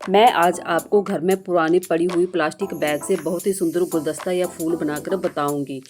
मैं आज आपको घर में पुरानी पड़ी हुई प्लास्टिक बैग से बहुत ही सुंदर गुलदस्ता या फूल बनाकर बताऊंगी।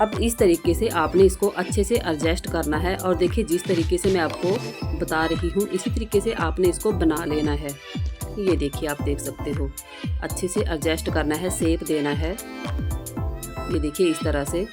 अब इस तरीके से आपने इसको अच्छे से एडजस्ट करना है और देखिए जिस तरीके से मैं आपको बता रही हूँ इसी तरीके से आपने इसको बना लेना है। ये देखिए आप देख सकते हो अच्छे से एडजस्ट करना है, शेप देना है। ये देखिए इस तरह से।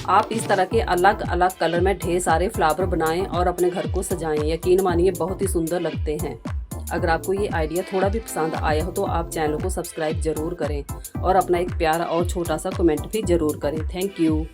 आप इस तरह के अलग अलग कलर में ढेर सारे फ्लावर बनाएं और अपने घर को सजाएं। यकीन मानिए बहुत ही सुंदर लगते हैं। अगर आपको ये आइडिया थोड़ा भी पसंद आया हो तो आप चैनल को सब्सक्राइब ज़रूर करें और अपना एक प्यारा और छोटा सा कमेंट भी ज़रूर करें। Thank you.